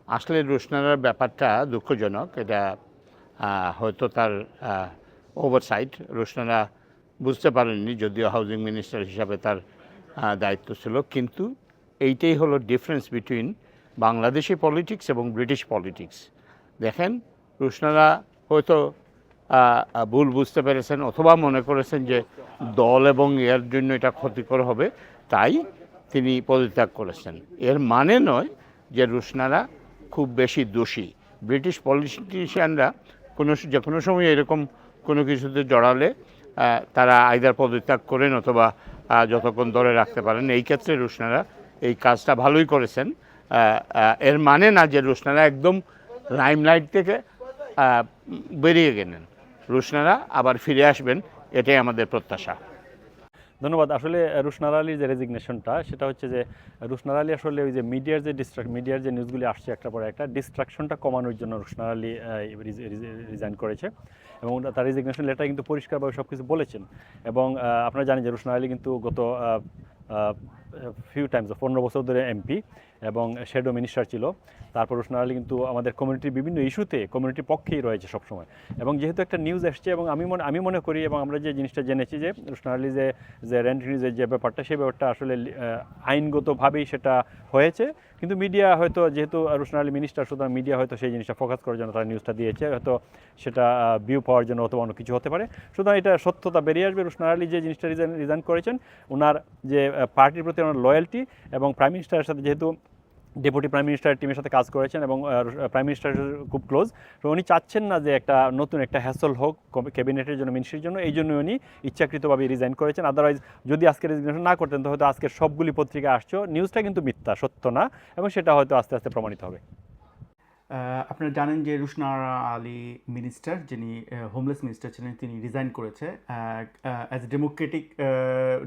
আসলে রুশনারার ব্যাপারটা দুঃখজনক। এটা হয়তো তার ওভারসাইট। রুশনারা বুঝতে পারেননি, যদিও হাউজিং মিনিস্টার হিসাবে তার দায়িত্ব ছিল। কিন্তু এইটাই হলো ডিফারেন্স বিটুইন বাংলাদেশি পলিটিক্স এবং ব্রিটিশ পলিটিক্স। দেখেন, রুশনারা হয়তো ভুল বুঝতে পেরেছেন অথবা মনে করেছেন যে দল এবং এর জন্য এটা ক্ষতিকর হবে, তাই তিনি পদত্যাগ করেছেন। এর মানে নয় যে রুশনারা খুব বেশি দোষী। ব্রিটিশ পলিটিশিয়ানরা যে কোনো সময় এরকম কোনো কিছুতে জড়ালে তারা আইদার পদত্যাগ করেন অথবা যতক্ষণ ধরে রাখতে পারেন। এই ক্ষেত্রে রুশনারা এই কাজটা ভালোই করেছেন। এর মানে না যে রুশনারা একদম লাইমলাইট থেকে বেরিয়ে গেলেন। রুশনারা আবার ফিরে আসবেন, এটাই আমাদের প্রত্যাশা। ধন্যবাদ। আসলে রুশনার আলীর যে রেজিগনেশনটা, সেটা হচ্ছে যে রুশনার আলী আসলে ওই যে মিডিয়ার যে নিউজগুলি আসছে একটা পরে একটা, ডিস্ট্রাকশনটা কমানোর জন্য রুশনার আলী রিজাইন করেছে এবং তার রেজিগনেশন লেটার কিন্তু পরিষ্কারভাবে সব কিছু বলেছেন। এবং আপনারা জানেন যে রুশনার আলী কিন্তু গত ফিউ টাইমস 15 বছর ধরে এমপি এবং শ্যাডো মিনিস্টার ছিল। তারপর রুশনার আলী কিন্তু আমাদের কমিউনিটির বিভিন্ন ইস্যুতে কমিউনিটির পক্ষেই রয়েছে সবসময়। এবং যেহেতু একটা নিউজ এসছে এবং আমি মনে করি এবং আমরা যে জিনিসটা জেনেছি যে রুশনার আলী যে রেন্ট রিলিজের যে ব্যাপারটা, সেই ব্যাপারটা আসলে আইনগতভাবেই সেটা হয়েছে। কিন্তু মিডিয়া হয়তো, যেহেতু রুশনার আলী মিনিস্টার, সুতরাং মিডিয়া হয়তো সেই জিনিসটা ফোকাস করার জন্য তারা নিউজটা দিয়েছে, হয়তো সেটা ভিউ পাওয়ার জন্য অথবা অন্য কিছু হতে পারে। সুতরাং এটা সত্যতা বেরিয়ে আসবে। রুশনার আলী যে জিনিসটা রিজাইন করেছেন, ওনার যে পার্টির প্রতি ওনার লয়্যালটি এবং প্রাইম মিনিস্টারের সাথে যেহেতু ডেপুটি প্রাইম মিনিস্টার টিমের সাথে কাজ করেছেন এবং প্রাইম মিনিস্টার খুব ক্লোজ, তো উনি চাচ্ছেন না যে একটা নতুন একটা হ্যাসল হোক ক্যাবিনেটের জন্য, মিনিস্ট্রির জন্য। এই জন্য উনি ইচ্ছাকৃতভাবে রিজাইন করেছেন। আদারওয়াইজ যদি আজকে রেজিগনেশন না করতেন তো হয়তো আজকের সবগুলি পত্রিকা আসছো, নিউজটা কিন্তু মিথ্যা, সত্য না, এবং সেটা হয়তো আস্তে আস্তে প্রমাণিত হবে। আপনারা জানেন যে রুশনার আলী মিনিস্টার, যিনি হোমলেস মিনিস্টার ছিলেন, তিনি রিজাইন করেছে। অ্যাজ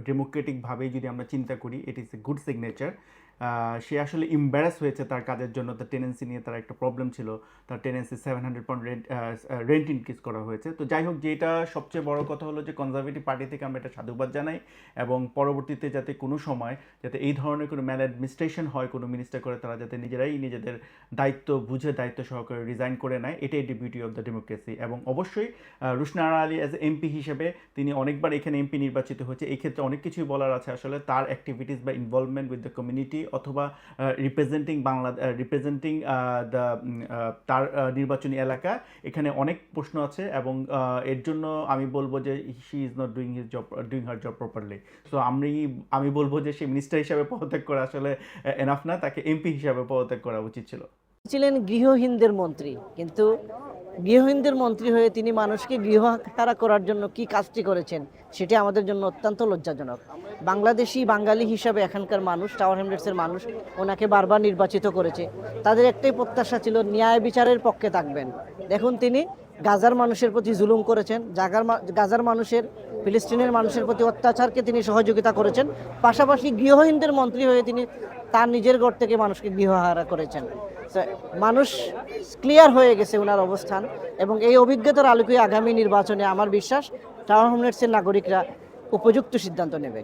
ডেমোক্রেটিকভাবেই যদি আমরা চিন্তা করি, it is a good signature. সে আসলে ইম্বারাস হয়েছে তার কাজের জন্য। তার টেনেন্সি নিয়ে তার একটা প্রবলেম ছিল, তার টেনেন্সি 700 পাউন্ড রেন্ট ইনক্রিজ করা হয়েছে। তো যাই হোক, যেটা সবচেয়ে বড় কথা হলো যে কনজারভেটিভ পার্টি থেকে আমরা এটা সাধুবাদ জানাই এবং পরবর্তীতে যাতে কোনো সময় যাতে এই ধরনের কোনো ম্যাল অ্যাডমিনিস্ট্রেশন হয় কোনো মিনিস্টার করে, তারা যাতে নিজেরাই নিজেদের দায়িত্ব বুঝে দায়িত্ব সহকারে রিজাইন করে নেয়, এটাই the beauty of the democracy. এবং অবশ্যই রুশনার আলী অ্যাজ এমপি হিসেবে তিনি অনেকবার এখানে এমপি নির্বাচিত হয়েছে। এই ক্ষেত্রে অনেক কিছুই বলার আছে আসলে, তার অ্যাক্টিভিটিস বা ইনভলভমেন্ট উইথ দ্য কমিউনিটি অথবা রিপ্রেজেন্টিং তার নির্বাচনী এলাকা, এখানে অনেক প্রশ্ন আছে এবং এর জন্য আমি বলবো যে she is not doing her job properly. So আমি বলবো যে সে মিনিস্টার হিসাবে পদত্যাগ করা আসলে এনাফ না, তাকে এমপি হিসাবে পদত্যাগ করা উচিত ছিল। ছিলেন গৃহহীনদের মন্ত্রী, কিন্তু গৃহহীনদের মন্ত্রী হয়ে তিনি মানুষকে গৃহহারা করার জন্য কি কাজটি করেছেন সেটি আমাদের জন্য অত্যন্ত লজ্জাজনক। বাঙালি হিসাবে এখানকার মানুষ, টাওয়ার হ্যামলেটসের মানুষ ওনাকে বারবার নির্বাচিত করেছে। তাদের একটাই প্রত্যাশা ছিল ন্যায় বিচারের পক্ষে থাকবেন। দেখুন, তিনি গাজার মানুষের প্রতি জুলুম করেছেন, গাজার মানুষের, ফিলিস্তিনের মানুষের প্রতি অত্যাচারকে তিনি সহযোগিতা করেছেন। পাশাপাশি গৃহহীনদের মন্ত্রী হয়ে তিনি তার নিজের ঘর থেকে মানুষকে গৃহহারা করেছেন। মানুষ ক্লিয়ার হয়ে গেছে ওনার অবস্থান, এবং এই অভিজ্ঞতার আলোকে আগামী নির্বাচনে আমার বিশ্বাস টাওয়ার হ্যামলেটসের নাগরিকরা উপযুক্ত সিদ্ধান্ত নেবে।